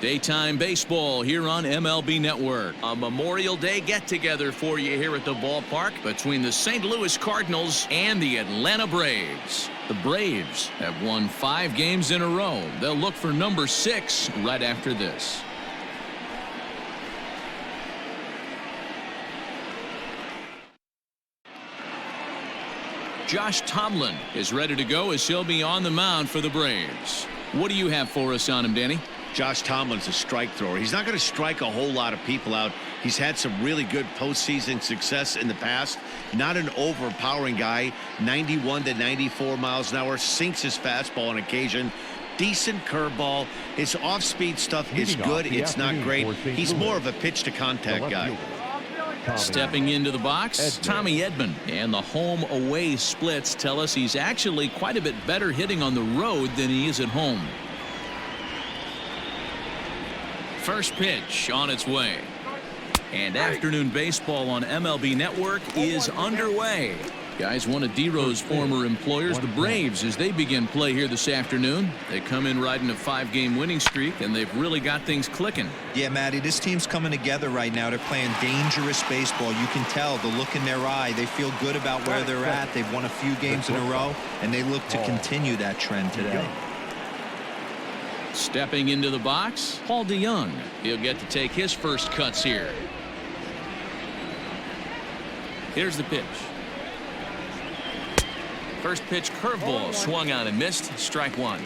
Daytime baseball here on MLB Network. A Memorial Day get-together for you here at the ballpark between the St. Louis Cardinals and the Atlanta Braves. The Braves have won 5 games in a row. They'll look for number 6 right after this. Josh Tomlin is ready to go as he'll be on the mound for the Braves. What do you have for us on him, Danny? Josh Tomlin's a strike thrower. He's not going to strike a whole lot of people out. He's had some really good postseason success in the past. Not an overpowering guy. 91 to 94 miles an hour. Sinks his fastball on occasion. Decent curveball. His off-speed stuff is good. It's not great. He's more of a pitch-to-contact guy. Stepping into the box, Tommy Edman. And the home-away splits tell us he's actually quite a bit better hitting on the road than he is at home. First pitch on its way. And afternoon baseball on MLB Network is underway. Guys, one of D-Rose former employers, the Braves, as they begin play here this afternoon. They come in riding a 5-game winning streak, and they've really got things clicking. Yeah, Matty, this team's coming together right now. They're playing dangerous baseball. You can tell the look in their eye. They feel good about where they're at. They've won a few games in a row, and they look to continue that trend today. Stepping into the box, Paul DeYoung. He'll get to take his first cuts here. Here's the pitch. First pitch curveball swung on and missed. Strike 1.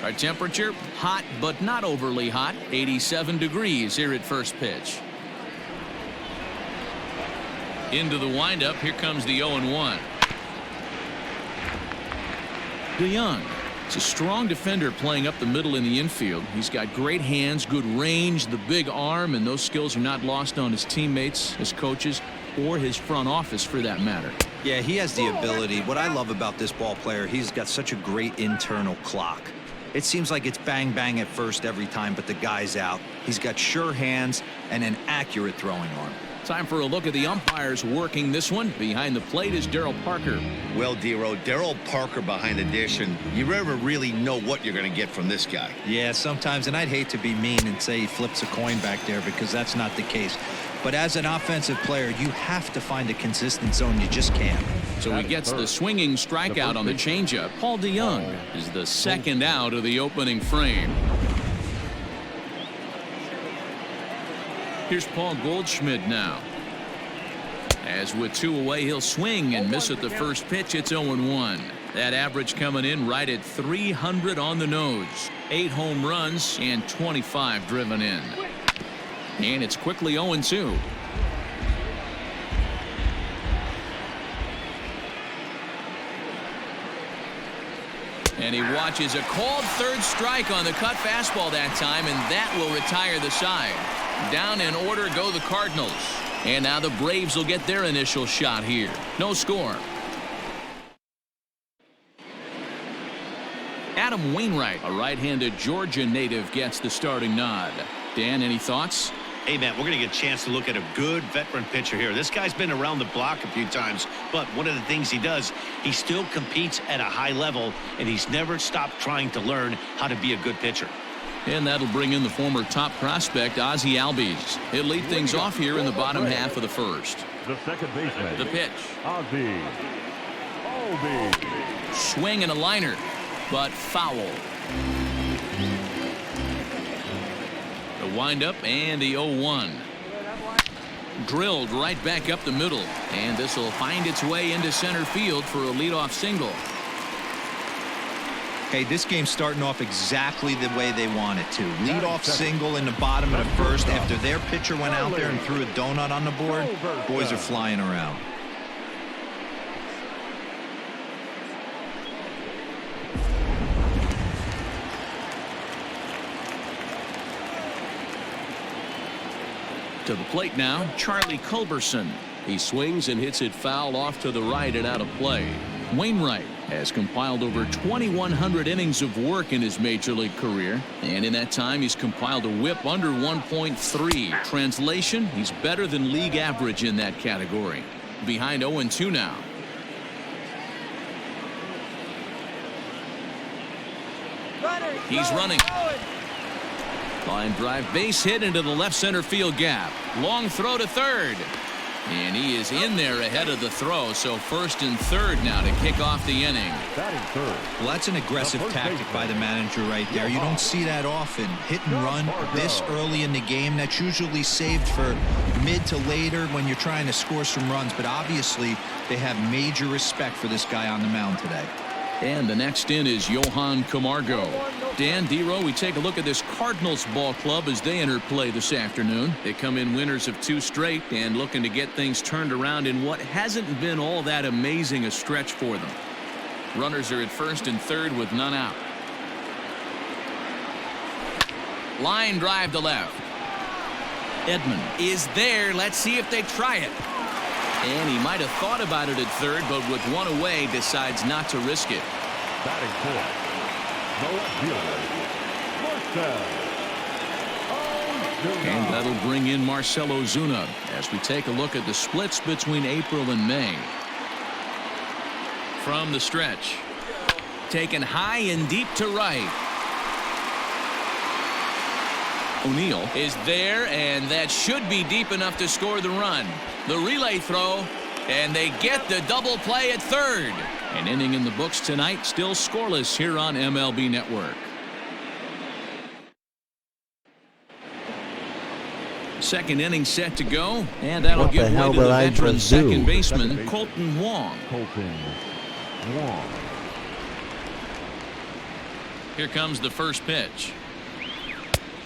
Our temperature, hot but not overly hot. 87 degrees here at first pitch. Into the windup. Here comes the 0-1. DeYoung. He's a strong defender playing up the middle in the infield. He's got great hands, good range, the big arm, and those skills are not lost on his teammates, his coaches, or his front office for that matter. Yeah, he has the ability. What I love about this ball player, he's got such a great internal clock. It seems like it's bang bang at first every time, but the guy's out. He's got sure hands and an accurate throwing arm. Time for a look at the umpires working this one. Behind the plate is Darryl Parker. Well, D-Row, Darryl Parker behind the dish, and you never really know what you're going to get from this guy. Yeah, sometimes, and I'd hate to be mean and say he flips a coin back there because that's not the case. But as an offensive player, you have to find a consistent zone. You just can't. So he gets the swinging strikeout on the changeup. Paul DeYoung is the second out of the opening frame. Here's Paul Goldschmidt now. As with 2 away, he'll swing and miss at the first pitch. It's 0-1. That average coming in right at 300 on the nose. 8 home runs and 25 driven in. And it's quickly 0-2. And he watches a called third strike on the cut fastball that time, and that will retire the side. Down in order go the Cardinals. And now the Braves will get their initial shot here. No score. Adam Wainwright, a right-handed Georgia native, gets the starting nod. Dan, any thoughts? Hey, man, we're going to get a chance to look at a good veteran pitcher here. This guy's been around the block a few times, but one of the things he does, he still competes at a high level, and he's never stopped trying to learn how to be a good pitcher. And that'll bring in the former top prospect, Ozzie Albies. He'll lead things off here in the bottom half of the first. The second baseman. The pitch. Ozzie Albies. Swing and a liner, but foul. The windup and the 0-1. Drilled right back up the middle, and this will find its way into center field for a leadoff single. Hey, this game's starting off exactly the way they want it to. Leadoff single in the bottom of the first after their pitcher went out there and threw a donut on the board. Boys are flying around. To the plate now, Charlie Culberson. He swings and hits it foul off to the right and out of play. Wainwright has compiled over 2,100 innings of work in his major league career, and in that time he's compiled a whip under 1.3. Translation, he's better than league average in that category. Behind 0-2 now. He's running. Line drive, base hit into the left center field gap. Long throw to third. And he is in there ahead of the throw, so first and third now to kick off the inning. Batting third. Well, that's an aggressive tactic by the manager right there. You don't see that often. Hit and run this early in the game. That's usually saved for mid to later when you're trying to score some runs. But obviously, they have major respect for this guy on the mound today. And the next in is Johan Camargo. Dan, D-Row, we take a look at this Cardinals ball club as they enter play this afternoon. They come in winners of 2 straight and looking to get things turned around in what hasn't been all that amazing a stretch for them. Runners are at first and third with none out. Line drive to left. Edman is there. Let's see if they try it. And he might have thought about it at third, but with one away, decides not to risk it. Batting fourth. The left fielder, Marcell. And that'll bring in Marcell Ozuna as we take a look at the splits between April and May. From the stretch. Taken high and deep to right. O'Neill is there, and that should be deep enough to score the run. The relay throw, and they get the double play at third. An inning in the books tonight, still scoreless here on MLB Network. Second inning set to go, and that'll give way to the veteran second baseman, Colton Wong. Here comes the first pitch.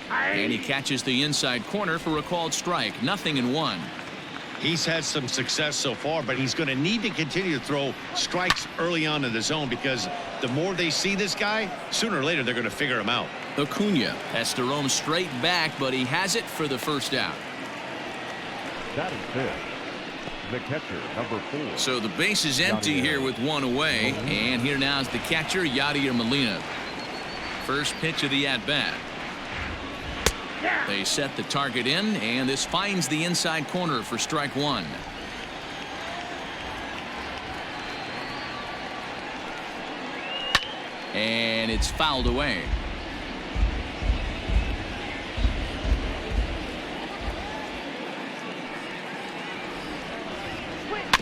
And he catches the inside corner for a called strike. 0-1. He's had some success so far, but he's going to need to continue to throw strikes early on in the zone because the more they see this guy, sooner or later they're going to figure him out. Acuna has to roam straight back, but he has it for the first out. Batting fifth. The catcher, number 4. So the base is empty here with one away, and here now is the catcher, Yadier Molina. First pitch of the at-bat. They set the target in, and this finds the inside corner for strike one. And it's fouled away.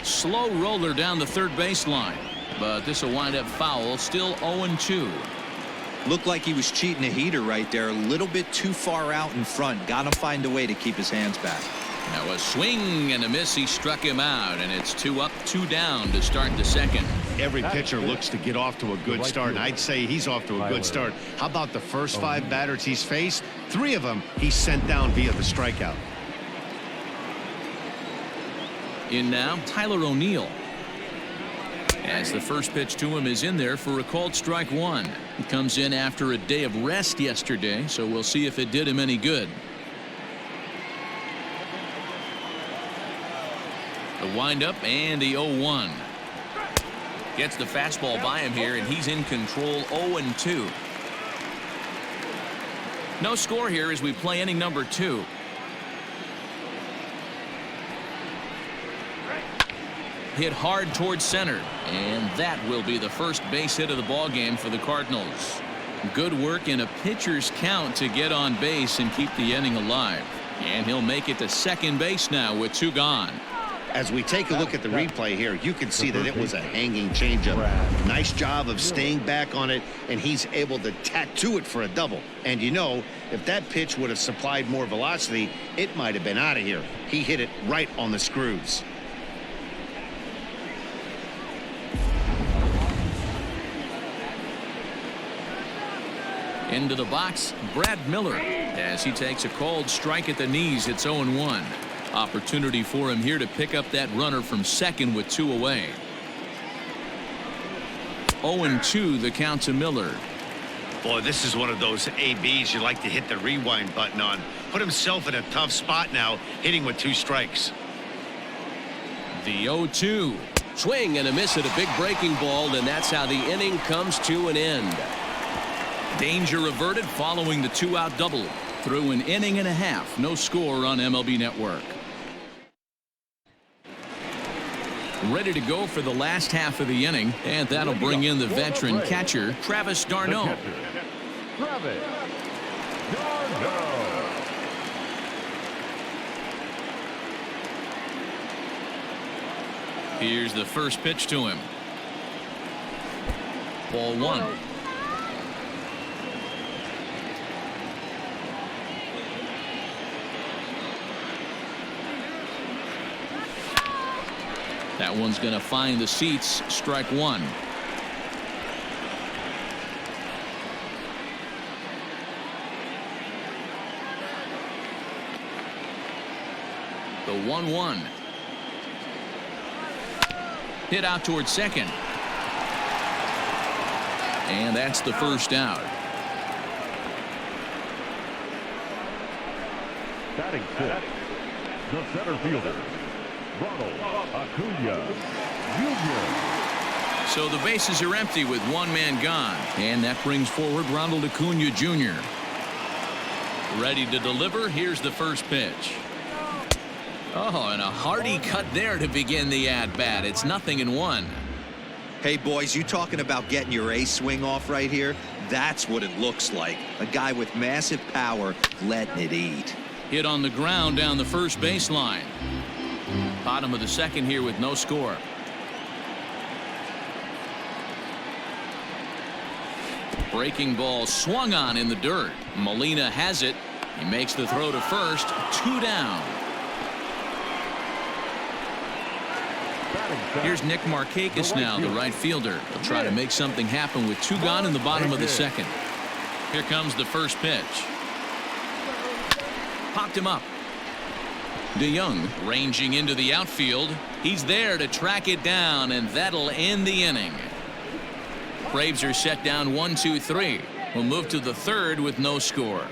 Slow roller down the third baseline, but this will wind up foul. Still 0-2. Looked like he was cheating a heater right there. A little bit too far out in front. Got to find a way to keep his hands back. Now a swing and a miss. He struck him out, and it's 2 up, 2 down to start the second. Every pitcher looks to get off to a good start, and I'd say he's off to a good start. How about the first 5 batters he's faced? 3 of them he's sent down via the strikeout. In now, Tyler O'Neill. As the first pitch to him is in there for a called strike one. He comes in after a day of rest yesterday, so we'll see if it did him any good. The windup and the 0-1. Gets the fastball by him here, and he's in control. 0-2. No score here as we play inning number 2. Hit hard towards center, and that will be the first base hit of the ball game for the Cardinals. Good work in a pitcher's count to get on base and keep the inning alive. And he'll make it to second base now with 2 gone. As we take a look at the replay here, you can see that it was a hanging changeup. Nice job of staying back on it, and he's able to tattoo it for a double. And you know, if that pitch would have supplied more velocity, it might have been out of here. He hit it right on the screws. Into the box, Brad Miller, as he takes a called strike at the knees. It's 0-1. Opportunity for him here to pick up that runner from second with 2 away. 0-2 the count to Miller. Boy, this is one of those ABs you like to hit the rewind button on. Put himself in a tough spot now, hitting with 2 strikes. The 0-2. Swing and a miss at a big breaking ball, and that's how the inning comes to an end. Danger averted following the 2-out double. Through an inning and a half. No score on MLB Network. Ready to go for the last half of the inning, and that'll bring in the veteran catcher, Travis d'Arnaud. Darno. Here's the first pitch to him. Ball one. That one's going to find the seats. Strike one. The 1-1. Hit out towards second. And that's the first out. Batting fifth, the center fielder, RONALD Acuna Jr. So the bases are empty with one man gone. And that brings forward RONALD Acuna Jr. Ready to deliver. Here's the first pitch. Oh, and a hearty cut there to begin the at-bat. It's 0-1. Hey, boys, you talking about getting your ace swing off right here? That's what it looks like. A guy with massive power letting it eat. Hit on the ground down the first baseline. Bottom of the second here with no score. Breaking ball swung on in the dirt. Molina has it. He makes the throw to first. 2 down. Here's Nick Markakis now, the right fielder. He'll try to make something happen with 2 gone in the bottom of the second. Here comes the first pitch. Popped him up. DeYoung ranging into the outfield. He's there to track it down, and that'll end the inning. Braves are set down 1-2-3. We'll move to the third with no score.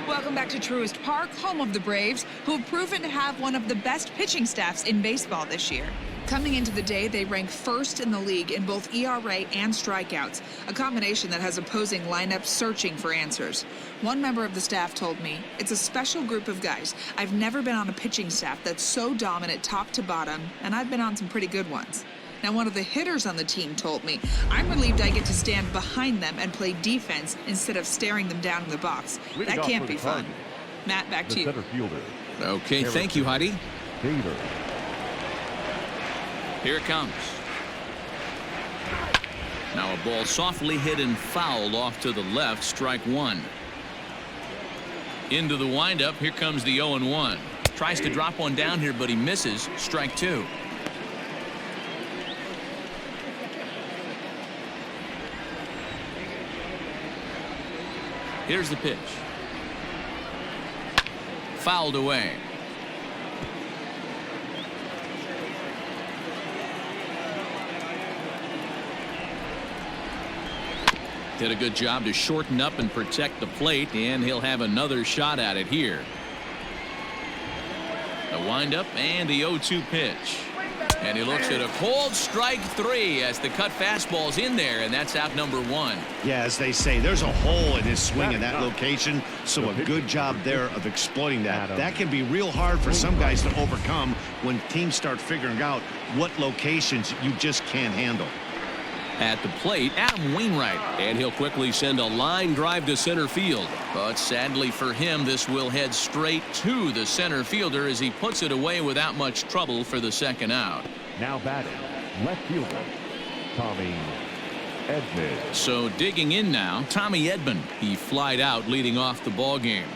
Welcome back to Truist Park, home of the Braves, who have proven to have one of the best pitching staffs in baseball this year. Coming into the day, they rank first in the league in both ERA and strikeouts, a combination that has opposing lineups searching for answers. One member of the staff told me, "It's a special group of guys. I've never been on a pitching staff that's so dominant top to bottom, and I've been on some pretty good ones." Now, one of the hitters on the team told me, "I'm relieved I get to stand behind them and play defense instead of staring them down in the box. That can't be fun." Matt, back to you. Center fielder. Okay, thank you, Heidi. Taylor. Here it comes. Now a ball softly hit and fouled off to the left. Strike one. Into the windup. Here comes the 0-1. Tries to drop one down here, but he misses. Strike two. Here's the pitch. Fouled away. Did a good job to shorten up and protect the plate, and he'll have another shot at it here. A windup and the 0-2 pitch. And he looks at a cold strike three as the cut fastball's in there, and that's out number one. Yeah, as they say, there's a hole in his swing in that location, so a good job there of exploiting that. That can be real hard for some guys to overcome when teams start figuring out what locations you just can't handle. At the plate, Adam Wainwright, and he'll quickly send a line drive to center field. But sadly for him, this will head straight to the center fielder as he puts it away without much trouble for the second out. Now batting, left fielder, Tommy Edman. So digging in now, Tommy Edman. He flied out leading off the ball game.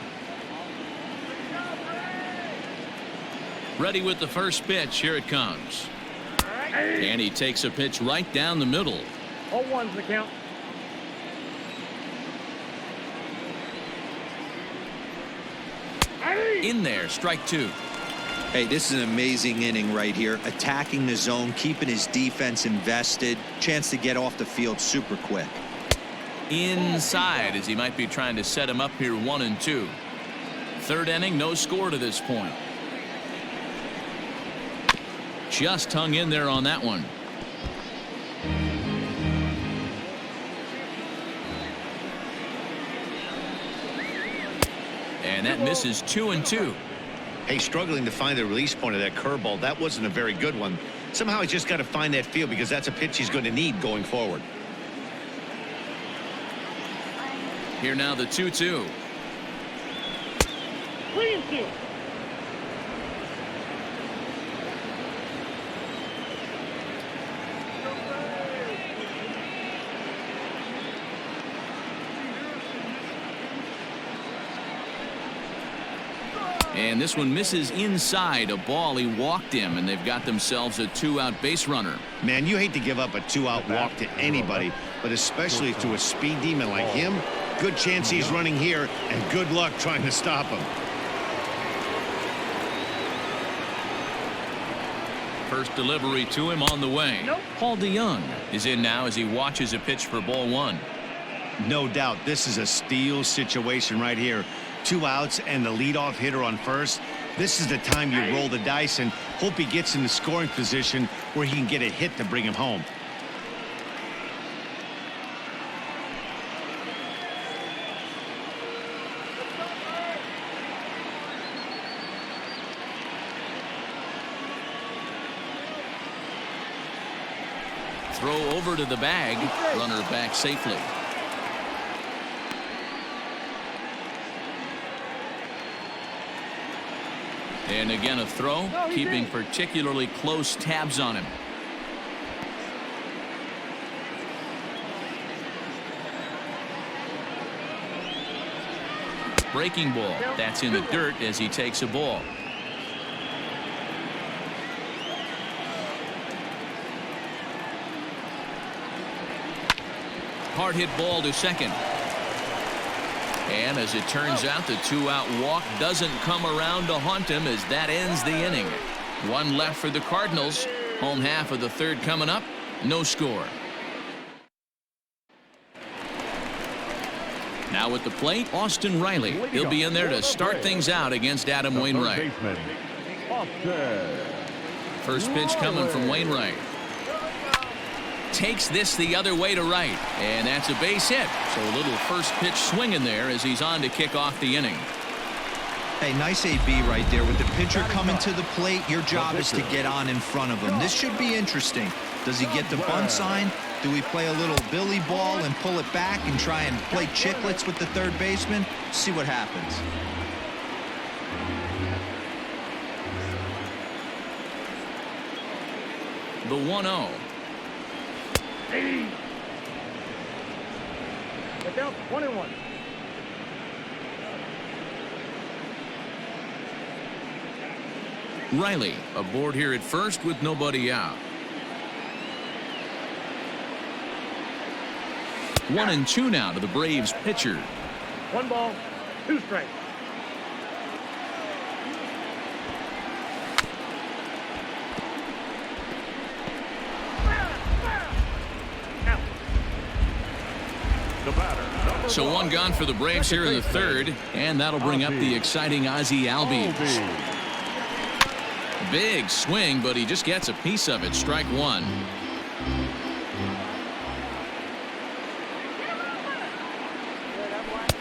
Ready with the first pitch. Here it comes. And he takes a pitch right down the middle. 0-1's the count. In there, strike two. Hey, this is an amazing inning right here. Attacking the zone, keeping his defense invested. Chance to get off the field super quick. Inside as he might be trying to set him up here 1-2. Third inning, no score to this point. Just hung in there on that one. And that misses 2-2. Hey, struggling to find the release point of that curveball. That wasn't a very good one. Somehow he's just got to find that feel because that's a pitch he's going to need going forward. Here now the 2-2. 3-2. And this one misses inside a ball. He walked him, and they've got themselves a 2-out base runner. Man, you hate to give up a 2-out walk to anybody, but especially to a speed demon like him. Good chance he's running here, and good luck trying to stop him. First delivery to him on the way. Paul DeYoung is in now as he watches a pitch for ball 1. No doubt this is a steal situation right here. 2 outs and the leadoff hitter on first. This is the time you roll the dice and hope he gets in the scoring position where he can get a hit to bring him home. Throw over to the bag. Runner back safely. And again a throw, keeping particularly close tabs on him. Breaking ball. That's in the dirt as he takes a ball. Hard hit ball to second. And as it turns out, the 2-out walk doesn't come around to haunt him as that ends the inning. 1 left for the Cardinals. Home half of the 3rd coming up. No score. Now at the plate, Austin Riley. He'll be in there to start things out against Adam Wainwright. First pitch coming from Wainwright. Takes this the other way to right, and that's a base hit. So a little first pitch swinging there as he's on to kick off the inning. Hey, nice AB right there. With the pitcher coming to the plate, your job is to get on in front of him. This should be interesting. Does he get the bunt sign? Do we play a little billy ball and pull it back and try and play chicklets with the third baseman? See what happens. The 1-0. Without 21. Riley aboard here at first with nobody out. 1-2 now to the Braves pitcher. 1 ball, 2 strikes. So 1 gone for the Braves here in the 3rd, and that'll bring up the exciting Ozzie Albies. Big swing, but he just gets a piece of it. Strike 1.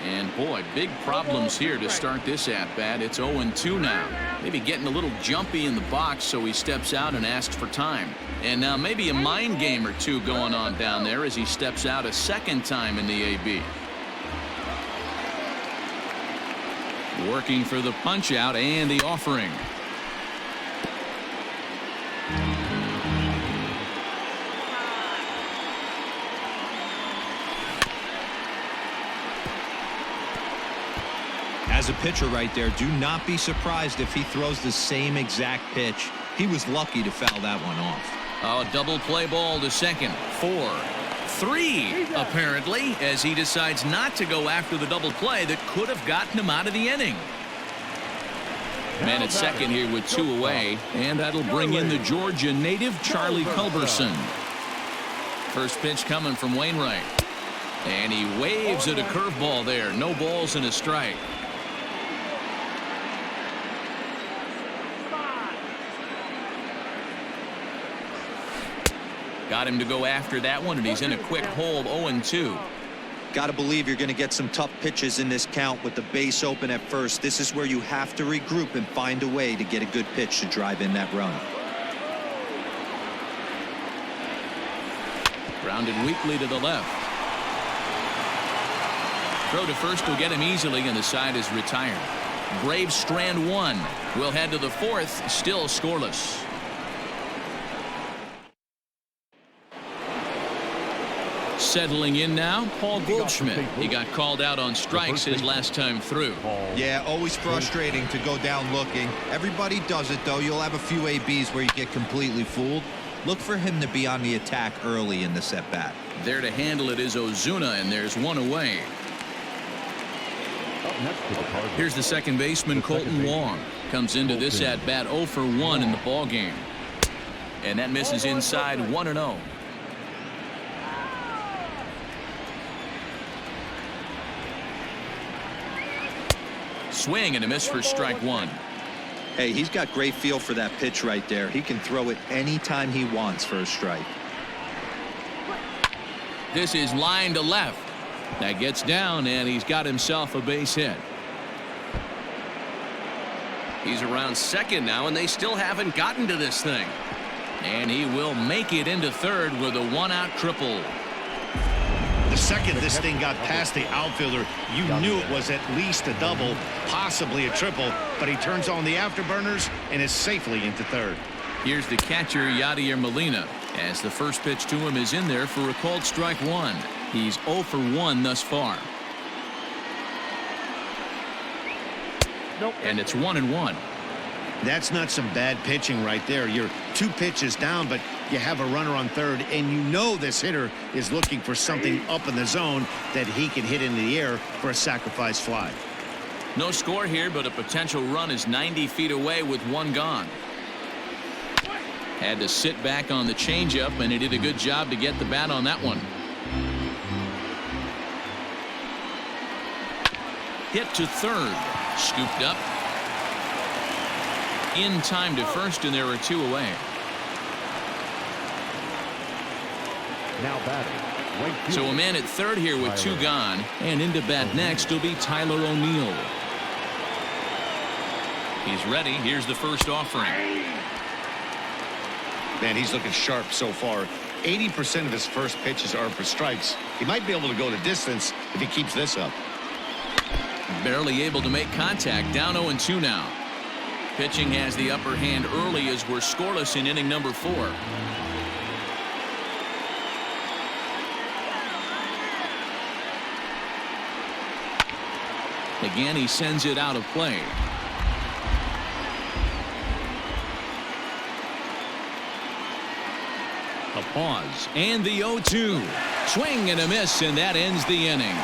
And boy, big problems here to start this at-bat. It's 0-2 now. Maybe getting a little jumpy in the box, so he steps out and asks for time. And now maybe a mind game or two going on down there as he steps out a 2nd time in the AB. Working for the punch out and the offering. As a pitcher right there, do not be surprised if he throws the same exact pitch. He was lucky to foul that one off. Oh, double play ball to second. 4, 3 apparently, as he decides not to go after the double play that could have gotten him out of the inning. Man at second here with 2 away, and that'll bring in the Georgia native Charlie Culberson. First pitch coming from Wainwright, and he waves at a curveball there. No balls and a strike. Got him to go after that one, and he's in a quick hole of 0-2. Got to believe you're going to get some tough pitches in this count with the base open at first. This is where you have to regroup and find a way to get a good pitch to drive in that run. Grounded weakly to the left. Throw to first will get him easily, and the side is retired. Braves strand one. We'll head to the fourth, still scoreless. Settling in now, Paul Goldschmidt. He got called out on strikes his last time through. Yeah, always frustrating to go down looking. Everybody does it, though. You'll have a few ABs where you get completely fooled. Look for him to be on the attack early in the set-bat. There to handle it is Ozuna, and there's one away. Here's the second baseman, Colton Wong. Comes into this at-bat 0 for 1 in the ballgame. And that misses inside 1-0. Swing and a miss for strike one. Hey, he's got great feel for that pitch right there. He can throw it anytime he wants for a strike. This is line to left. That gets down, and he's got himself a base hit. He's around second now, and they still haven't gotten to this thing. And he will make it into third with a one-out triple. The second this thing got past the outfielder, you knew it was at least a double, possibly a triple, but he turns on the afterburners and is safely into third. Here's the catcher, Yadier Molina, as the first pitch to him is in there for a called strike one. He's 0 for 1 thus far. And it's 1-1. That's not some bad pitching right there. You're 2 pitches down, but you have a runner on third, and you know this hitter is looking for something up in the zone that he can hit into the air for a sacrifice fly. No score here, but a potential run is 90 feet away with one gone. Had to sit back on the changeup, and he did a good job to get the bat on that one. Hit to third. Scooped up. In time to first, and there are 2 away. Now batting, right field. So a man at third here with 2 gone, and into bat next will be Tyler O'Neill. He's ready. Here's the first offering. Man, he's looking sharp so far. 80% of his first pitches are for strikes. He might be able to go the distance if he keeps this up. Barely able to make contact. Down 0-2 now. Pitching has the upper hand early as we're scoreless in inning number 4. Again, he sends it out of play. A pause, and the 0-2. Swing and a miss, and that ends the inning.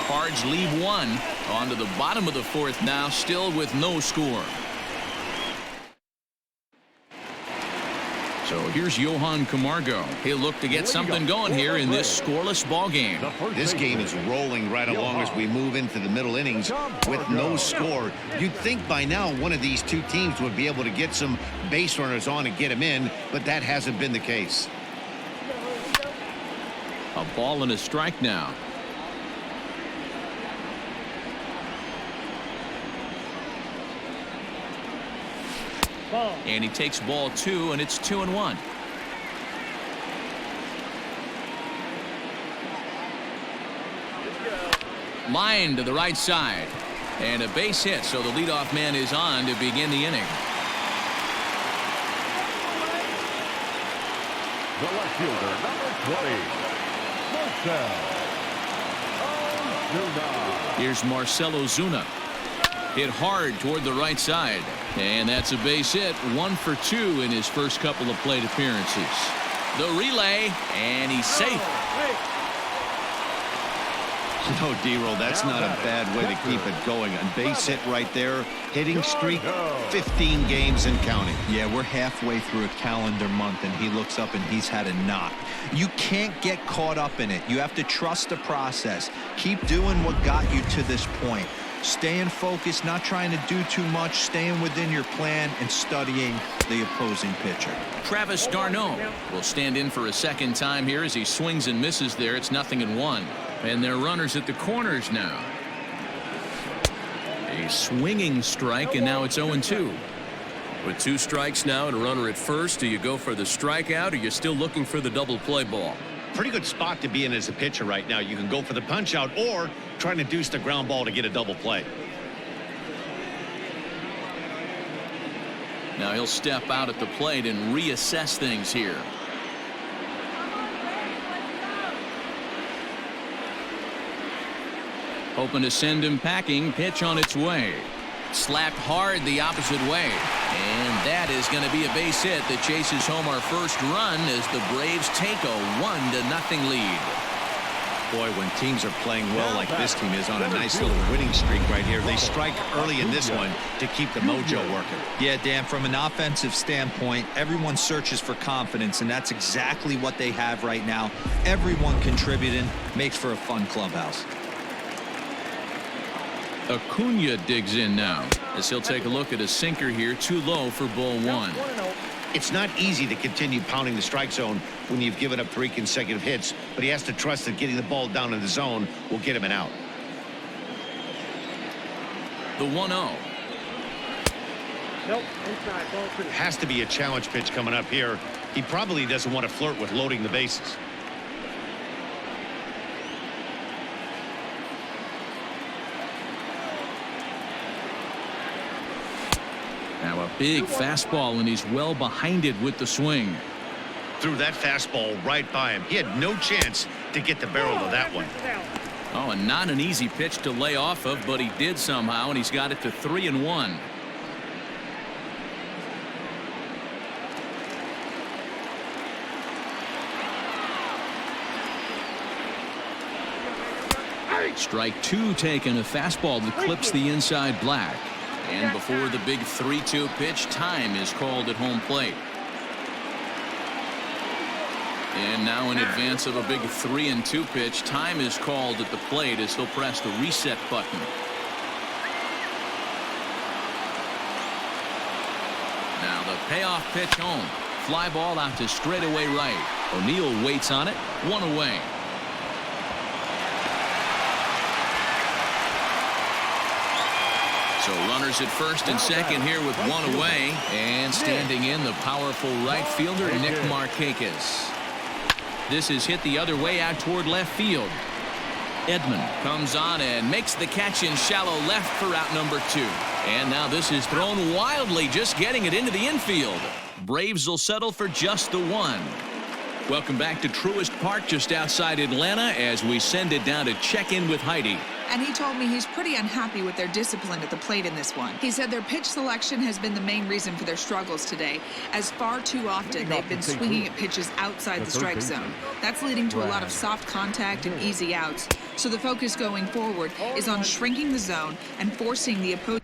Cards leave one. On to the bottom of the 4th now, still with no score. So here's Johan Camargo. He'll look to get something going here in this scoreless ball game. This game is rolling right along as we move into the middle innings with no score. You'd think by now one of these 2 teams would be able to get some base runners on and get them in, but that hasn't been the case. A ball and a strike now. And he takes ball 2, and it's 2-1. Line to the right side. And a base hit, so the leadoff man is on to begin the inning. The left fielder, number 20, Marcell Ozuna. Here's Marcell Ozuna. Hit hard toward the right side. And that's a base hit. 1 for 2 in his first couple of plate appearances. The relay, and he's safe. No, D-roll, that's not a bad way to keep it going. A base hit right there. Hitting streak, 15 games and counting. Yeah, we're halfway through a calendar month, and he looks up and he's had a knock. You can't get caught up in it. You have to trust the process. Keep doing what got you to this point. Staying focused, not trying to do too much, staying within your plan, and studying the opposing pitcher. Travis d'Arnaud will stand in for a second time here as he swings and misses there. It's 0-1. And they're runners at the corners now. A swinging strike, and now it's 0-2. With 2 strikes now and a runner at first, do you go for the strikeout, or you're still looking for the double play ball? Pretty good spot to be in as a pitcher right now. You can go for the punch out or try to deuce the ground ball to get a double play. Now he'll step out at the plate and reassess things here. Hoping to send him packing. Pitch on its way. Slapped hard the opposite way. And that is going to be a base hit that chases home our first run as the Braves take a 1-0 lead. Boy, when teams are playing well like this team is on a nice little winning streak right here, they strike early in this one to keep the mojo working. Yeah, Dan, from an offensive standpoint, everyone searches for confidence, and that's exactly what they have right now. Everyone contributing makes for a fun clubhouse. Acuna digs in now as he'll take a look at a sinker here, too low for ball one. It's not easy to continue pounding the strike zone when you've given up 3 consecutive hits, but he has to trust that getting the ball down in the zone will get him an out. The 1-0. Nope, inside, ball 2. Has to be a challenge pitch coming up here. He probably doesn't want to flirt with loading the bases. Now a big fastball, and he's well behind it with the swing. Threw that fastball right by him. He had no chance to get the barrel of that one. Oh, and not an easy pitch to lay off of, but he did somehow, and he's got it to 3-1. Strike 2 taken, a fastball that clips the inside black. And before the big 3-2 pitch, time is called at home plate. And now in advance of a big 3-2 pitch, time is called at the plate as he'll press the reset button. Now the payoff pitch home. Fly ball out to straightaway right. O'Neill waits on it. 1 away. So runners at first and second here with 1 away. And standing in, the powerful right fielder, Nick Markakis. This is hit the other way out toward left field. Edman comes on and makes the catch in shallow left for out number 2. And now this is thrown wildly, just getting it into the infield. Braves will settle for just the 1. Welcome back to Truist Park just outside Atlanta as we send it down to check in with Heidi. And he told me he's pretty unhappy with their discipline at the plate in this one. He said their pitch selection has been the main reason for their struggles today, as far too often they've been swinging at pitches outside the strike zone. That's leading to a lot of soft contact and easy outs. So the focus going forward is on shrinking the zone and forcing the opposing.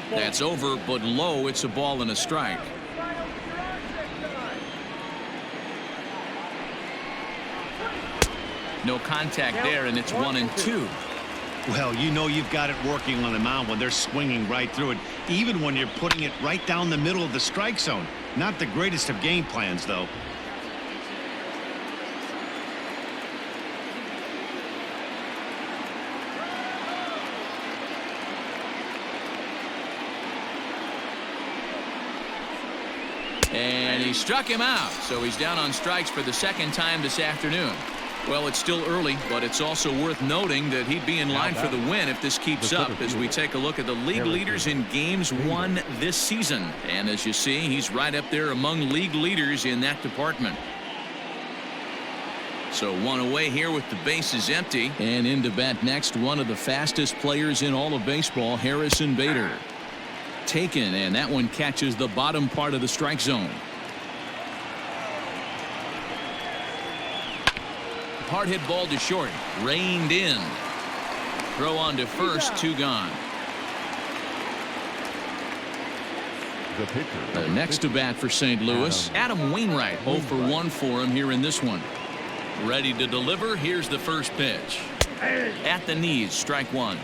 That's over, but low. It's a ball and a strike. No contact there, and it's 1-2. Well, you know you've got it working on the mound when they're swinging right through it, even when you're putting it right down the middle of the strike zone. Not the greatest of game plans, though. And he struck him out, so he's down on strikes for the second time this afternoon. Well, it's still early, but it's also worth noting that he'd be in line for the win if this keeps up as we take a look at the league leaders in games won this season. And as you see, he's right up there among league leaders in that department. So 1 away here with the bases empty. And in to bat next, one of the fastest players in all of baseball, Harrison Bader. Taken, and that one catches the bottom part of the strike zone. Hard hit ball to short, reined in. Throw on to first, 2 gone. The next to bat for St. Louis, Adam Wainwright. 0 for 1 for him here in this one. Ready to deliver. Here's the first pitch. At the knees, strike 1.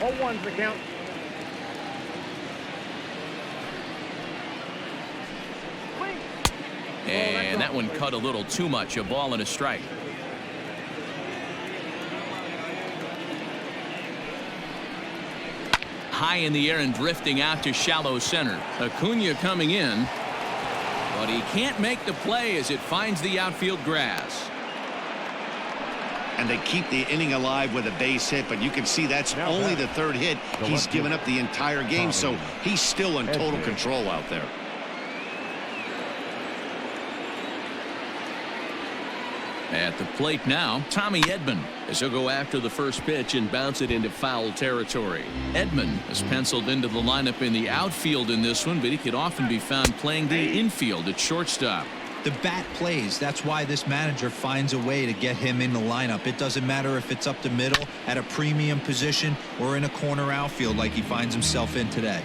0-1's the count. And that one cut a little too much. A ball and a strike. High in the air and drifting out to shallow center. Acuna coming in, but he can't make the play as it finds the outfield grass. And they keep the inning alive with a base hit, but you can see that's only the third hit. He's given up the entire game, so he's still in total control out there. At the plate now, Tommy Edman, as he'll go after the first pitch and bounce it into foul territory. Edman is penciled into the lineup in the outfield in this one, but he could often be found playing the infield at shortstop. The bat plays. That's why this manager finds a way to get him in the lineup. It doesn't matter if it's up the middle at a premium position or in a corner outfield like he finds himself in today.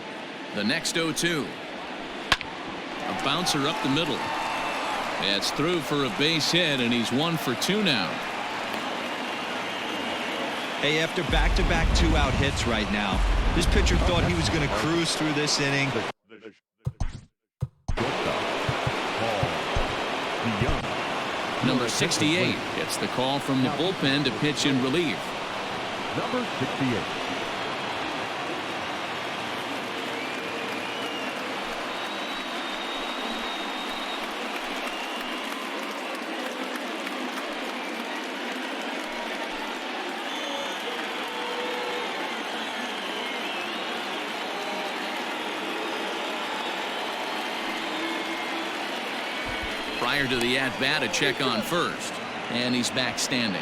The next 0-2. A bouncer up the middle. It's through for a base hit, and he's 1 for 2 now. Hey, after back-to-back 2-out hits right now, this pitcher thought he was going to cruise through this inning. Number 68 gets the call from the bullpen to pitch in relief. Number 68. Prior to the at-bat, a check on first, and he's back standing.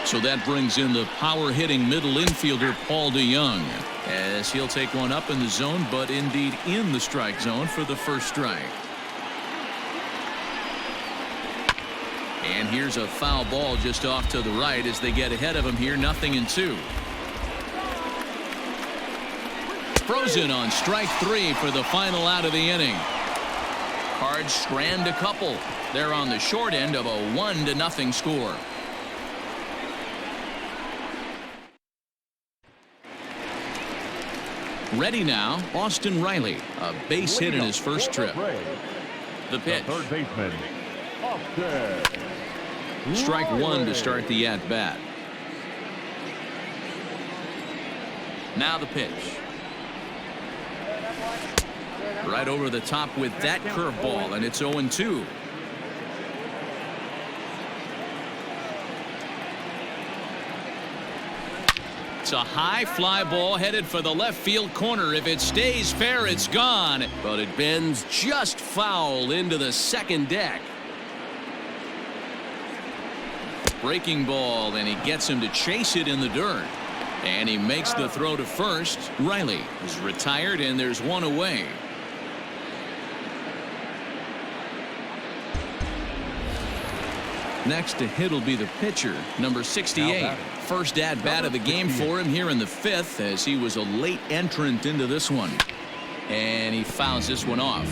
So that brings in the power-hitting middle infielder Paul DeJong, as he'll take one up in the zone, but indeed in the strike zone for the first strike. And here's a foul ball just off to the right as they get ahead of him here, 0-2. Frozen on strike 3 for the final out of the inning. Cards strand a couple. They're on the short end of a 1-0 score. Ready now, Austin Riley, a base hit in his first trip. The pitch. Third baseman, Austin. Strike 1 to start the at-bat. Now the pitch. Right over the top with that curveball, and it's 0-2. It's a high fly ball headed for the left field corner. If it stays fair, it's gone, but it bends just foul into the second deck. Breaking ball, and he gets him to chase it in the dirt. And he makes the throw to first. Riley is retired, and there's one away. Next to hit will be the pitcher, number 68. First at-bat of the game for him here in the 5th, as he was a late entrant into this one. And he fouls this one off.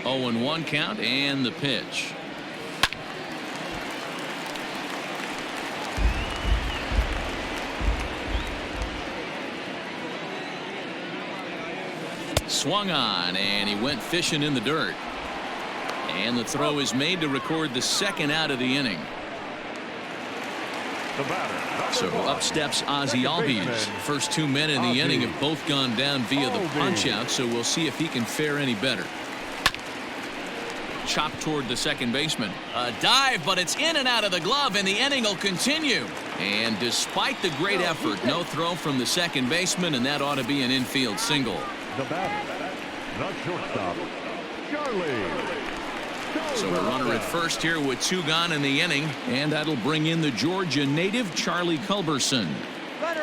0-1 count, and the pitch. Swung on, and he went fishing in the dirt. And the throw is made to record the second out of the inning. So up steps Ozzie Albies. First 2 men in the inning have both gone down via the punch-out, so we'll see if he can fare any better. Chop toward the second baseman. A dive, but it's in and out of the glove, and the inning will continue. And despite the great effort, no throw from the second baseman, and that ought to be an infield single. The batter, the shortstop, Charlie. So a runner at first here with 2 gone in the inning, and that'll bring in the Georgia native Charlie Culberson.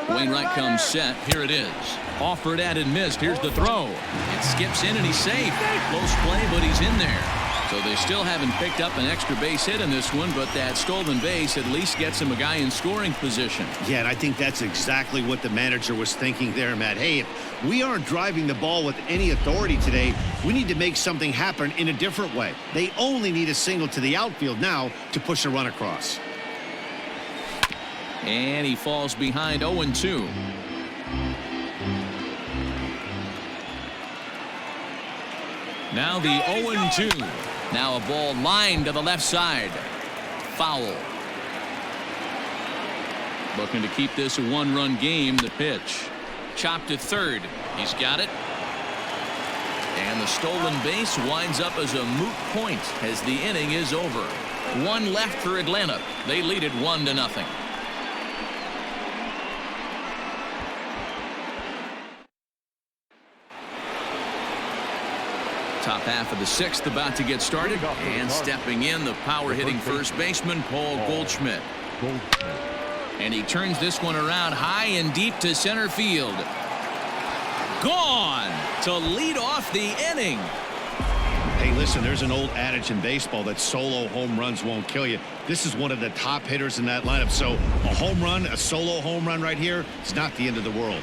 Wainwright comes set. Here it is. Offered at and missed. Here's the throw. It skips in and he's safe. Close play, but he's in there. So they still haven't picked up an extra base hit in this one, but that stolen base at least gets him a guy in scoring position. Yeah, and I think that's exactly what the manager was thinking there, Matt. Hey, if we aren't driving the ball with any authority today, we need to make something happen in a different way. They only need a single to the outfield now to push a run across. And he falls behind 0-2. Now the 0-2. Now a ball lined to the left side. Foul. Looking to keep this a one-run game. The pitch. Chopped to third. He's got it. And the stolen base winds up as a moot point as the inning is over. One left for Atlanta. They lead it 1-0. Top half of the sixth about to get started, and stepping in, the power-hitting first baseman Paul Goldschmidt. And he turns this one around high and deep to center field. Gone to lead off the inning. Hey, listen, there's an old adage in baseball that solo home runs won't kill you. This is one of the top hitters in that lineup. So a home run, a solo home run right here, it's not the end of the world.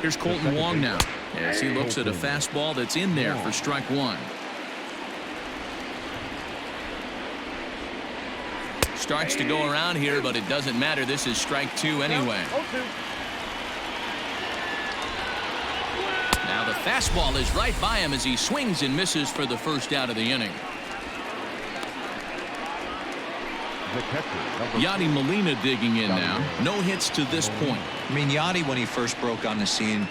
Here's Colton Wong now as he looks at a fastball that's in there for strike one. Starts to go around here, but it doesn't matter. This is strike two anyway. Now the fastball is right by him as he swings and misses for the first out of the inning. Yadi Molina digging in now. No hits to this point. I mean, Yadi, when he first broke on the scene,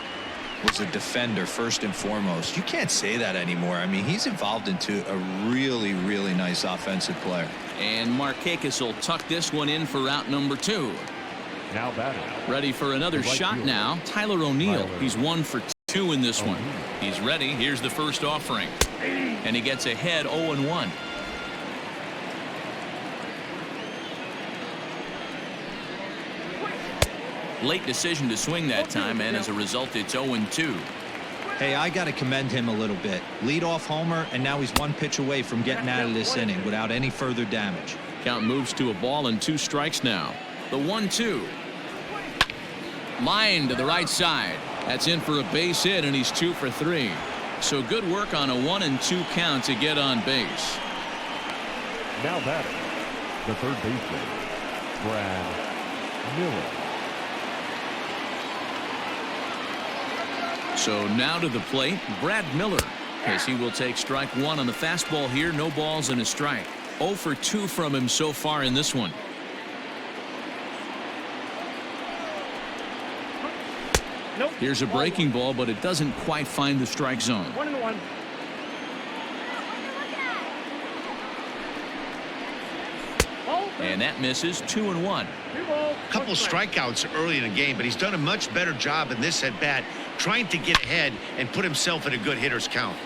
was a defender first and foremost. You can't say that anymore. I mean, he's evolved into a really, really nice offensive player. And Markakis will tuck this one in for out number two. Now batting. Ready for another shot now. Tyler O'Neill. He's 1 for 2 in this one. He's ready. Here's the first offering. And he gets ahead 0-1. Late decision to swing that time, and as a result, it's 0-2. Hey, I got to commend him a little bit. Leadoff homer, and now he's one pitch away from getting out of this inning without any further damage. Count moves to a ball and 2 strikes now. The 1-2. Line to the right side. That's in for a base hit, and he's 2 for 3. So good work on a 1-2 count to get on base. Now batting, the third baseman, Brad Miller. So now to the plate, Brad Miller, as he will take strike one on the fastball here. No balls and a strike. 0 for 2 from him so far in this one. Nope. Here's a breaking ball, but it doesn't quite find the strike zone. 1-1. And that misses. 2-1. Couple strikeouts early in the game, but he's done a much better job in this at bat trying to get ahead and put himself in a good hitter's count.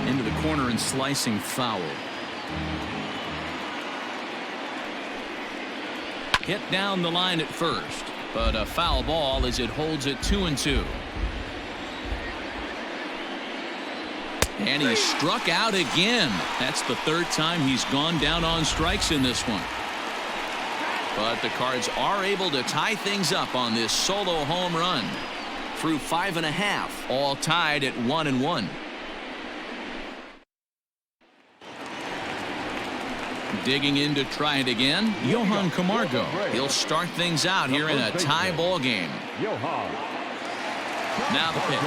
Into the corner and slicing foul. Hit down the line at first, but a foul ball as it holds it 2-2. And he struck out again. That's the third time he's gone down on strikes in this one. But the Cards are able to tie things up on this solo home run. Through 5.5, all tied at 1-1. Digging in to try it again, Johan Camargo. He'll start things out here in a tie ball game. Johan. Now the pitch.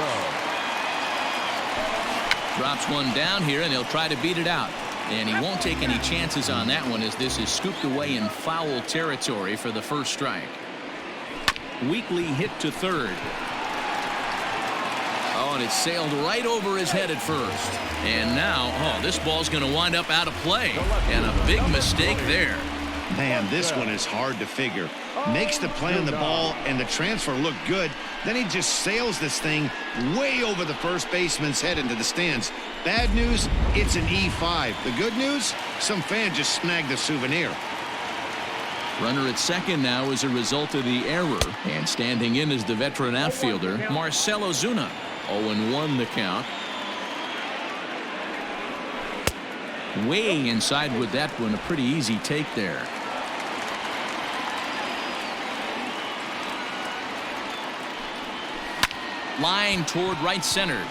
Drops one down here, and he'll try to beat it out. And he won't take any chances on that one, as this is scooped away in foul territory for the first strike. Weakly hit to third. Oh, and it sailed right over his head at first. And now, oh, this ball's going to wind up out of play. And a big mistake there. Man, this one is hard to figure. Makes the play on the ball, and the transfer looked good. Then he just sails this thing way over the first baseman's head into the stands. Bad news, it's an E5. The good news, some fan just snagged the souvenir. Runner at second now as a result of the error. And standing in is the veteran outfielder, Marcelo Zuna. 0-1 the count. Way inside with that one. A pretty easy take there. Line toward right center.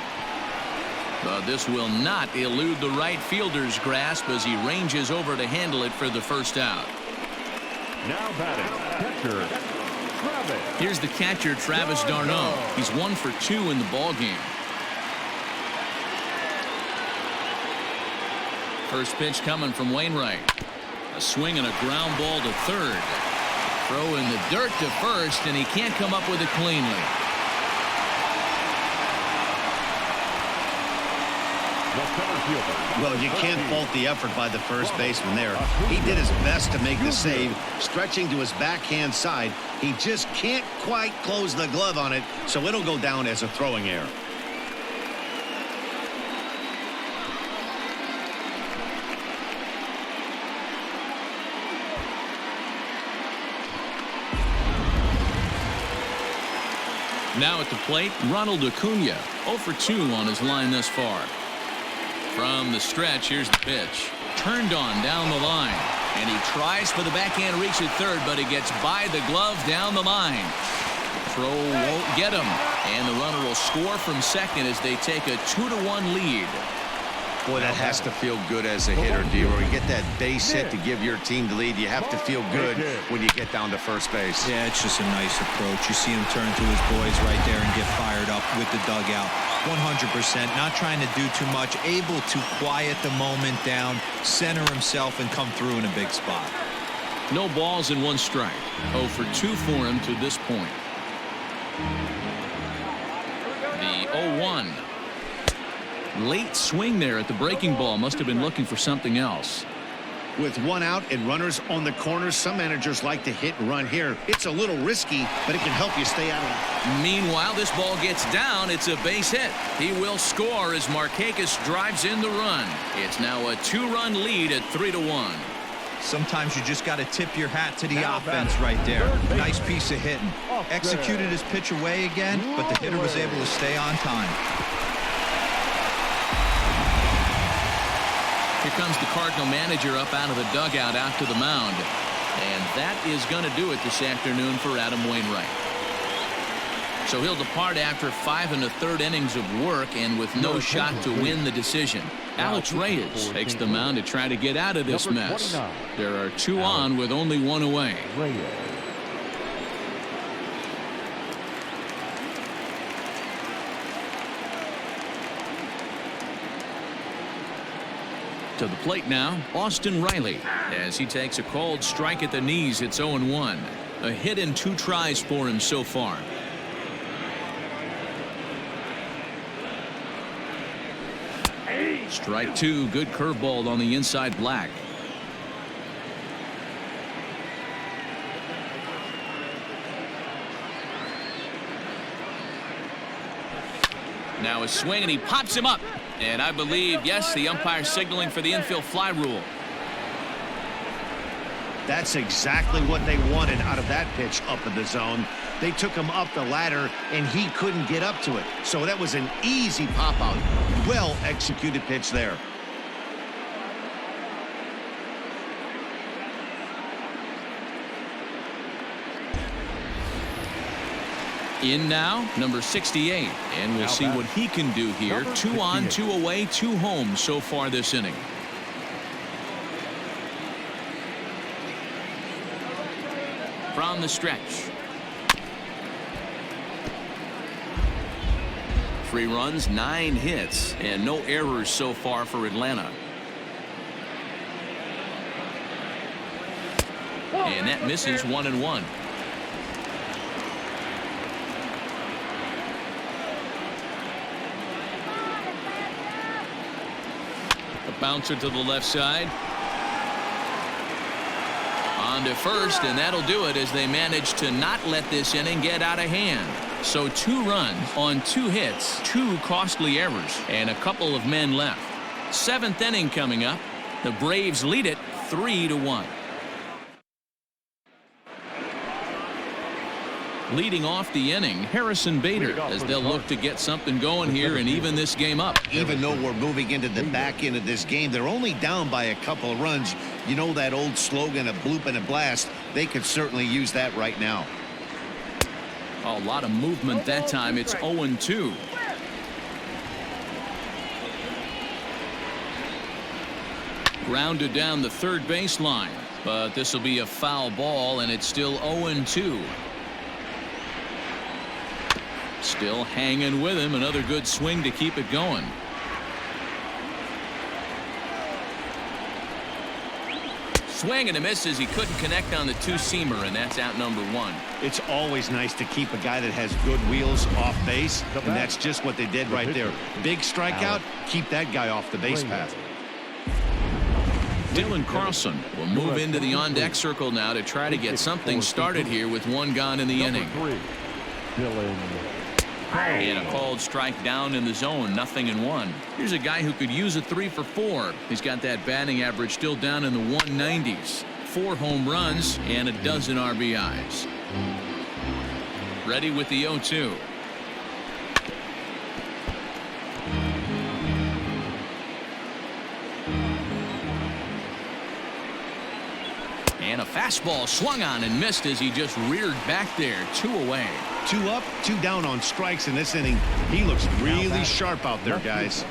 But this will not elude the right fielder's grasp as he ranges over to handle it for the first out. Now batting, catcher, Travis. Here's the catcher, Travis d'Arnaud. He's 1 for 2 in the ball game. First pitch coming from Wainwright. A swing and a ground ball to third. Throw in the dirt to first, and he can't come up with it cleanly. Well, you can't fault the effort by the first baseman there. He did his best to make the save, stretching to his backhand side. He just can't quite close the glove on it, so it'll go down as a throwing error. Now at the plate, Ronald Acuna, 0 for 2 on his line thus far. From the stretch, here's the pitch. Turned on down the line. And he tries for the backhand reach at third, but he gets by the glove down the line. Throw won't get him. And the runner will score from second as they take a 2-1 lead. Boy, that has to feel good as a hitter, D-Roy. You get that base hit to give your team the lead. You have to feel good when you get down to first base. Yeah, it's just a nice approach. You see him turn to his boys right there and get fired up with the dugout. 100%, not trying to do too much, able to quiet the moment down, center himself, and come through in a big spot. No balls and 1 strike. 0 for 2 for him to this point. The 0-1. Late swing there at the breaking ball. Must have been looking for something else. With 1 out and runners on the corners, some managers like to hit and run here. It's a little risky, but it can help you stay out of it. Meanwhile, this ball gets down. It's a base hit. He will score as Markakis drives in the run. It's now a 2-run lead at 3-1. Sometimes you just got to tip your hat to the offense right there. Nice piece of hitting. Executed his pitch away again, but the hitter was able to stay on time. Here comes the Cardinal manager up out of the dugout out to the mound. And that is going to do it this afternoon for Adam Wainwright. So he'll depart after 5 1/3 innings of work and with no shot to win the decision. Alex Reyes takes the mound to try to get out of this mess. There are 2 on with only 1 away. To the plate now, Austin Riley, as he takes a called strike at the knees. It's 0-1. A hit in 2 tries for him so far. Strike 2. Good curveball on the inside black. Now a swing, and he pops him up. And I believe, yes, the umpire signaling for the infield fly rule. That's exactly what they wanted out of that pitch up in the zone. They took him up the ladder, and he couldn't get up to it. So that was an easy pop-out. Well-executed pitch there. In now, number 68, and we'll see what he can do here. 2 on, 2 away, 2 home so far this inning. From the stretch. 3 runs, 9 hits, and no errors so far for Atlanta. And that misses 1-1. Bouncer to the left side. On to first, and that'll do it as they manage to not let this inning get out of hand. So 2 runs on 2 hits, 2 costly errors, and a couple of men left. 7th inning coming up. The Braves lead it 3-1. Leading off the inning, Harrison Bader, as they'll look to get something going here and even this game up. Even though we're moving into the back end of this game, they're only down by a couple of runs. You know that old slogan, a bloop and a blast. They could certainly use that right now. A lot of movement that time. It's 0-2. Grounded down the third baseline, but this will be a foul ball, and it's still 0-2. Still hanging with him. Another good swing to keep it going. Swing and a miss as he couldn't connect on the two-seamer, and that's out number one. It's always nice to keep a guy that has good wheels off base, and that's just what they did right there. Big strikeout, keep that guy off the base path. Dylan Carlson will move into the on-deck circle now to try to get something started here with one gone in the inning. And a called strike down in the zone, 0-1. Here's a guy who could use a 3 for 4. He's got that batting average still down in the 190s. 4 home runs and a dozen RBIs. Ready with the 0-2. And a fastball swung on and missed as he just reared back there. 2 away. 2 up, 2 down on strikes in this inning. He looks really sharp out there, guys.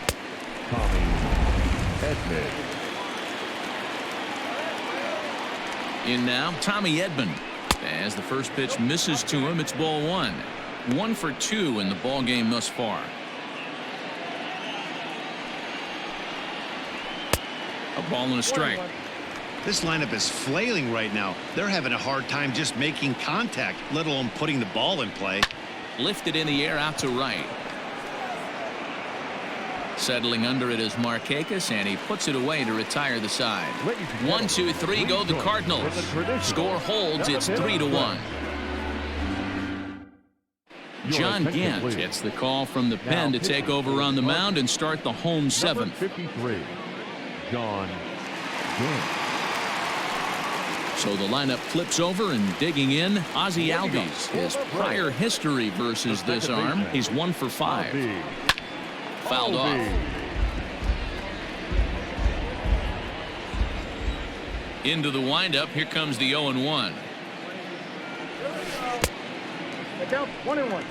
In now, Tommy Edman. As the first pitch misses to him, it's ball 1. 1 for 2 in the ball game thus far. A ball and a strike. This lineup is flailing right now. They're having a hard time just making contact, let alone putting the ball in play. Lifted in the air out to right. Settling under it is Markakis, and he puts it away to retire the side. 1, 2, 3 go the Cardinals. Score holds. It's 3-1. John Gant gets the call from the pen to take over on the mound and start the home 7th. 53, John Gant. So the lineup flips over, and digging in, Ozzie Albies. His prior history versus this arm, he's 1 for 5. Fouled off. Into the windup. Here comes the 0-1. The count 1-1.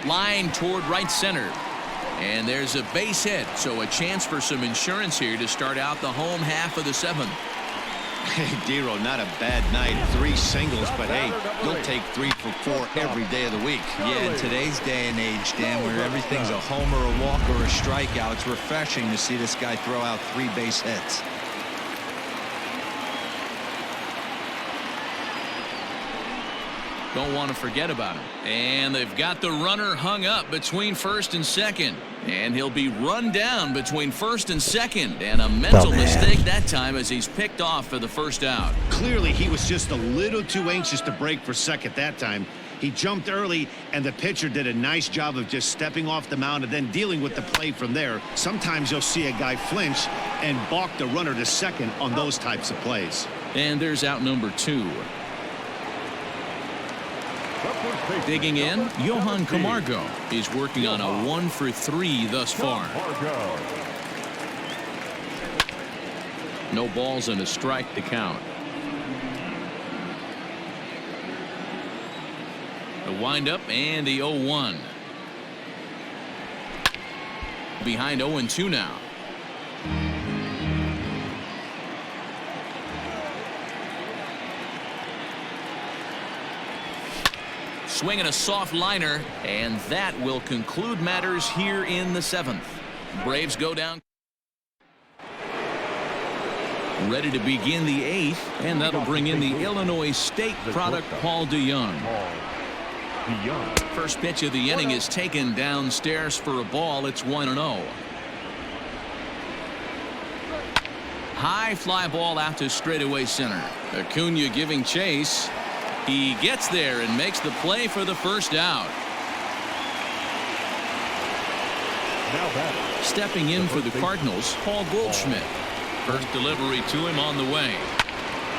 Line toward right center. And there's a base hit, so a chance for some insurance here to start out the home half of the 7th. Hey, Dero, not a bad night. 3 singles, but hey, you'll take 3 for 4 every day of the week. Yeah, in today's day and age, Dan, where everything's a homer, a walk, or a strikeout, it's refreshing to see this guy throw out 3 base hits. Don't want to forget about him. And they've got the runner hung up between first and second. And he'll be run down between first and second. And a mental mistake that time as he's picked off for the first out. Clearly, he was just a little too anxious to break for second that time. He jumped early, and the pitcher did a nice job of just stepping off the mound and then dealing with the play from there. Sometimes you'll see a guy flinch and balk the runner to second on those types of plays. And there's out number 2. Digging in, Johan Camargo. He's working on a 1 for 3 thus far. No balls and a strike to count. The windup and the 0-1. Behind 0-2 now. Swinging a soft liner, and that will conclude matters here in the 7th. Braves go down. Ready to begin the 8th, and that'll bring in the Illinois State product, Paul DeYoung. First pitch of the inning is taken downstairs for a ball. It's 1-0. High fly ball out to straightaway center. Acuna giving chase. He gets there and makes the play for the first out. Stepping in for the Cardinals, Paul Goldschmidt. First delivery to him on the way.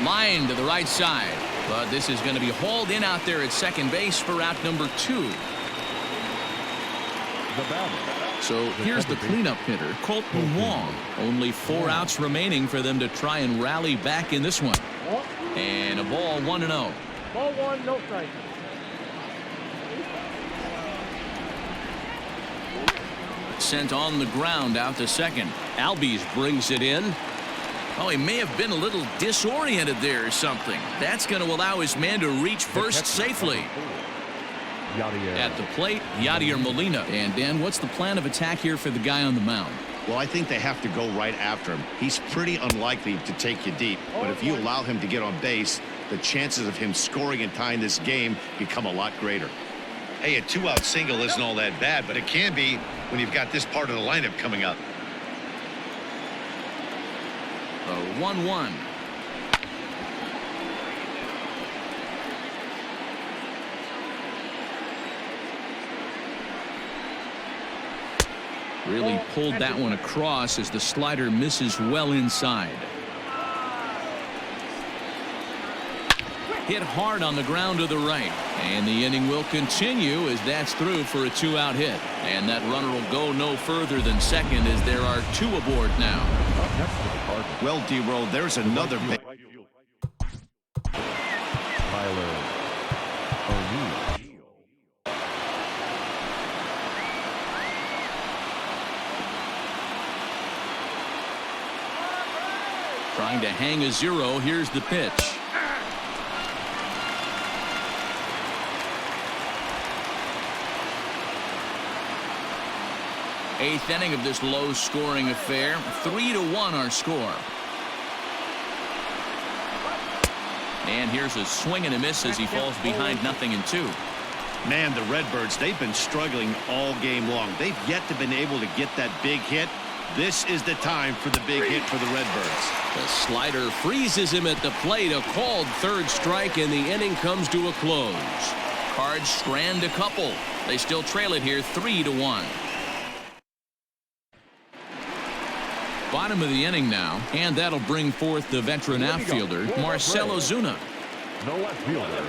Line to the right side, but this is going to be hauled in out there at second base for out number 2. So here's the cleanup hitter, Colton Wong. Only 4 outs remaining for them to try and rally back in this one. And a ball 1-0. Ball 1, no strike. sent on the ground out to second. Albies brings it in. Oh, he may have been a little disoriented there or something. That's going to allow his man to reach first safely. At the plate, Yadier Molina. And Dan, what's the plan of attack here for the guy on the mound? Well, I think they have to go right after him. He's pretty unlikely to take you deep, but if you allow him to get on base, the chances of him scoring and tying this game become a lot greater. Hey, a 2-out single isn't all that bad, but it can be when you've got this part of the lineup coming up. The 1-1. Really pulled that one across as the slider misses well inside. Hit hard on the ground to the right. And the inning will continue as that's through for a 2-out hit. And that runner will go no further than second as there are 2 aboard now. Well, D-Roll, there's another big. Trying to hang a 0. Here's the pitch. Eighth inning of this low-scoring affair. 3-1 our score. And here's a swing and a miss as he falls behind 0-2. Man, the Redbirds, they've been struggling all game long. They've yet to been able to get that big hit. This is the time for the big hit for the Redbirds. The slider freezes him at the plate. A called third strike, and the inning comes to a close. Cards strand a couple. They still trail it here 3-1. Bottom of the inning now, and that'll bring forth the veteran outfielder, Marcell Ozuna. No left fielder.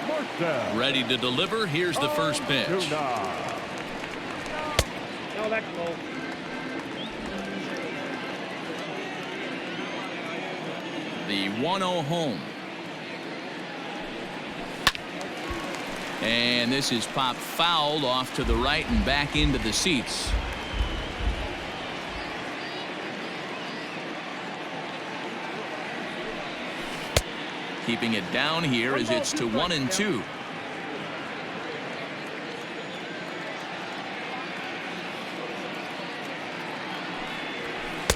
Marcell. Ready to deliver. Here's the first pitch. No, that's low. The 1-0 home. And this is popped foul off to the right and back into the seats. Keeping it down here as it's to 1-2.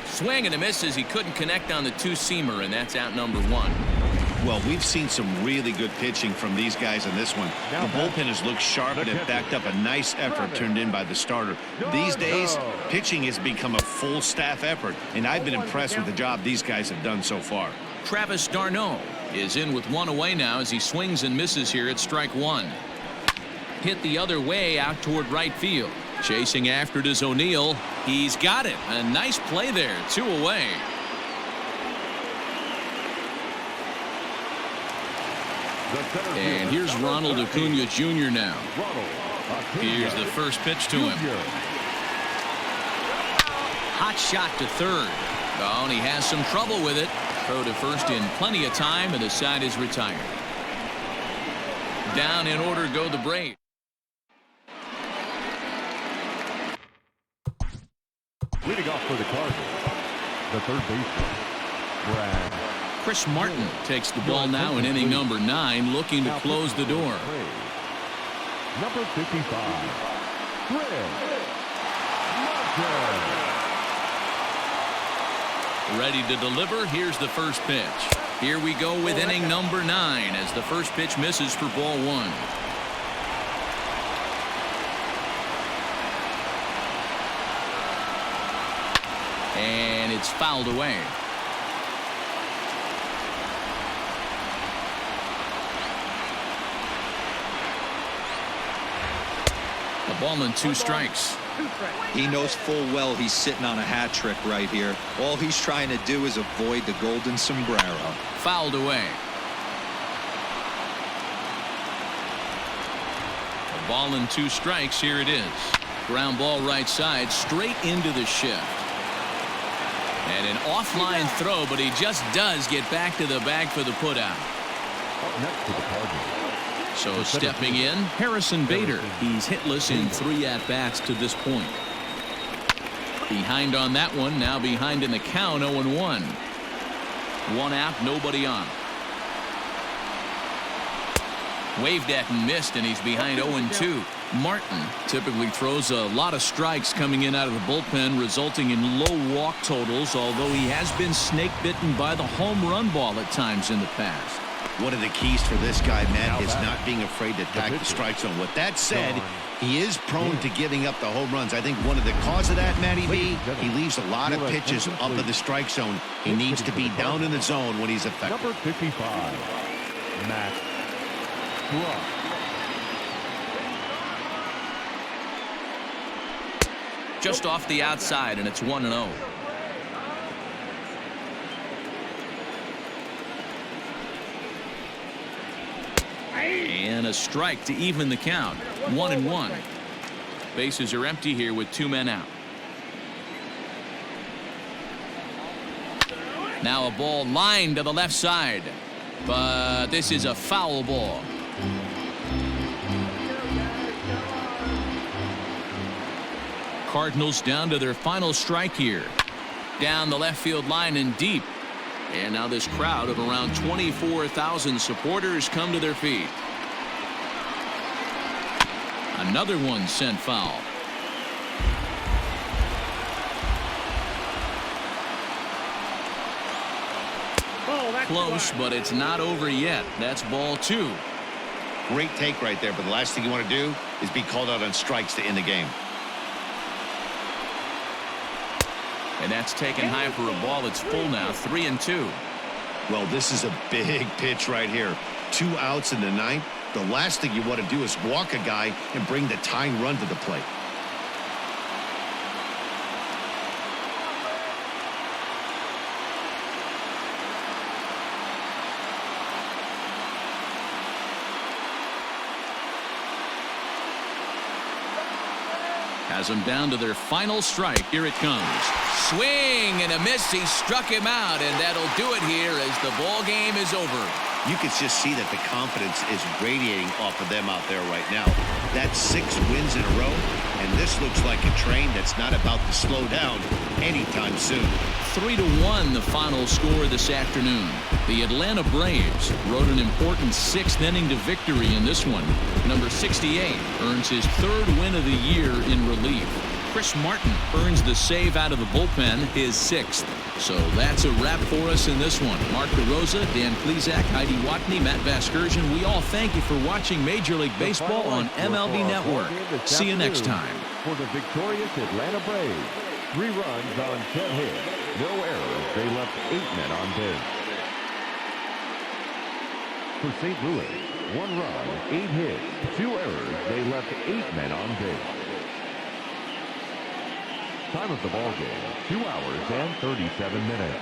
Swing and a miss as he couldn't connect on the two-seamer, and that's out number 1. Well, we've seen some really good pitching from these guys in this one. The bullpen has looked sharp and it backed up a nice effort turned in by the starter. These days, pitching has become a full staff effort, and I've been impressed with the job these guys have done so far. Travis d'Arnaud is in with 1 away now as he swings and misses here at strike 1. Hit the other way out toward right field. Chasing after it is O'Neill. He's got it. A nice play there. 2 away. And here's Ronald Acuna Jr. now. Here's the first pitch to him. Hot shot to third. Oh, and he has some trouble with it. Throw to first in plenty of time, and the side is retired. Down in order go the Braves. Leading off for the Cardinals, the third baseman, Brad. Chris Martin takes the ball now in inning number 9, looking to close the door. Number 55, Chris Martin. Ready to deliver. Here's the first pitch. Here we go with inning number 9 as the first pitch misses for ball 1. And it's fouled away. The ball and 2 strikes. He knows full well he's sitting on a hat trick right here. All he's trying to do is avoid the golden sombrero. Fouled away. A ball and 2 strikes. Here it is. Ground ball right side, straight into the shift. And an offline throw, but he just does get back to the bag for the putout. Up next to the Cardinals. So stepping in, Harrison Bader. He's hitless in 3 at-bats to this point. Behind on that one. Now behind in the count. 0-1. One out, nobody on. Waved at and missed, and he's behind 0-2. Martin typically throws a lot of strikes coming in out of the bullpen, resulting in low walk totals, although he has been snake bitten by the home run ball at times in the past. One of the keys for this guy, Matt, is not being afraid to attack the strike zone. With that said, he is prone to giving up the home runs. I think one of the cause of that, Matty B, he leaves a lot of pitches up in the strike zone. He needs to be down in the zone when he's effective. Number 55, Matt Truck. Just off the outside, and it's 1-0. And a strike to even the count. 1-1. Bases are empty here with 2 men out. Now a ball lined to the left side, but this is a foul ball. Cardinals down to their final strike here. Down the left field line and deep. And now this crowd of around 24,000 supporters come to their feet. Another one sent foul. Close, but it's not over yet. That's ball 2. Great take right there, but the last thing you want to do is be called out on strikes to end the game. And that's taken high for a ball. It's full now. 3-2. Well, this is a big pitch right here. 2 outs in the 9th. The last thing you want to do is walk a guy and bring the tying run to the plate. Has them down to their final strike. Here it comes. Swing and a miss. He struck him out, and that'll do it here as the ball game is over. You can just see that the confidence is radiating off of them out there right now. That's 6 wins in a row, and this looks like a train that's not about to slow down anytime soon. 3-1 the final score this afternoon. The Atlanta Braves rode an important 6th inning to victory in this one. Number 68 earns his 3rd win of the year in relief. Chris Martin earns the save out of the bullpen, his 6th. So that's a wrap for us in this one. Mark DeRosa, Dan Plesac, Heidi Watney, Matt Vasgersian. We all thank you for watching Major League Baseball on MLB Network. See you next time. For the victorious Atlanta Braves, 3 runs on 10 hits, no errors. They left 8 men on base. For St. Louis, 1 run, 8 hits, 2 errors. They left 8 men on base. Time of the ball game, 2 hours and 37 minutes.